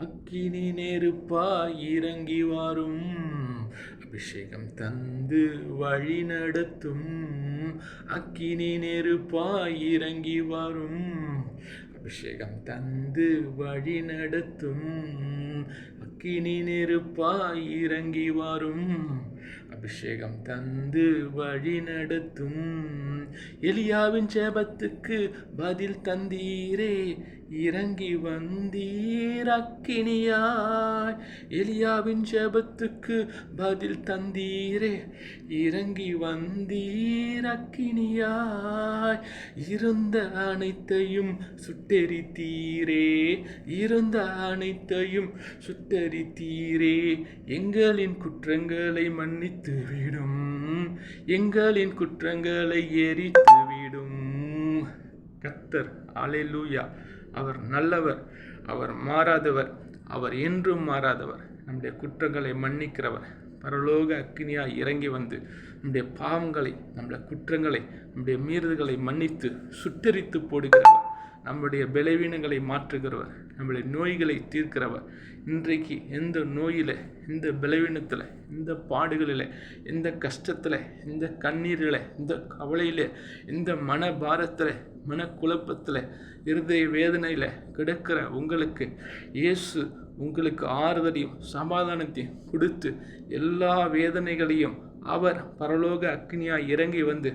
அக்கினி நெருப்பாய் இறங்கி வரும், அபிஷேகம் தந்து வழி நடத்தும். அக்கினி நெருப்பாய் இறங்கி வரும், அபிஷேகம் தந்து வழி நடத்தும். அக்கினி நெருப்பாய் இறங்கி வரும், அபிஷேகம் தந்து வழி நடத்தும். எலியாவின் ஜெபத்துக்கு பதில் தந்தீரே, இறங்கி வந்தீர் அக்கினியாய். எலியாவின் ஜெபத்துக்கு பதில் தந்தீரே, இறங்கி வந்தீர் அக்கினியாய். இருந்த அனைத்தையும் சுட்டெரித்தீரே, இருந்த அனைத்தையும் சுட்டெரித்தீரே. எங்களின் குற்றங்களை மன்னித்து விடும், எங்களின் குற்றங்களை எரித்து விடும். கர்த்தர் அல்லேலூயா. அவர் நல்லவர், அவர் மாறாதவர், அவர் என்றும் மாறாதவர். நம்முடைய குற்றங்களை மன்னிக்கிறவர். பரலோக அக்கினியாய் இறங்கி வந்து நம்முடைய பாவங்களை, நம்முடைய குற்றங்களை, நம்முடைய மீறுதல்களை மன்னித்து சுட்டெரித்து போடுகிறவர். நம்முடைய பலவீனங்களை மாற்றுகிறவர், நம்முடைய நோய்களை தீர்க்கிறவர். இன்றைக்கு எந்த நோயில், இந்த பலவீனத்தில், இந்த பாடுகளில், இந்த கஷ்டத்தில், இந்த கண்ணீரில், இந்த கவலையில், இந்த மனபாரத்தில், மனக்குழப்பத்தில், இருதய வேதனையில் கிடக்கிற உங்களுக்கு இயேசு உங்களுக்கு ஆறுதலையும் சமாதானத்தையும் கொடுத்து எல்லா வேதனைகளையும் அவர் பரலோக அக்னியாய் இறங்கி வந்து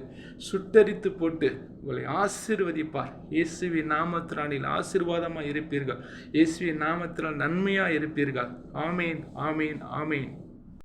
சுட்டரித்து போட்டு உங்களை ஆசீர்வதிப்பார். இயேசுவின் நாமத்தினால் ஆசீர்வாதமாக இருப்பீர்கள். இயேசுவின் நாமத்தினால் நன்மையாக இருப்பீர்கள். ஆமேன், ஆமேன், ஆமேன்.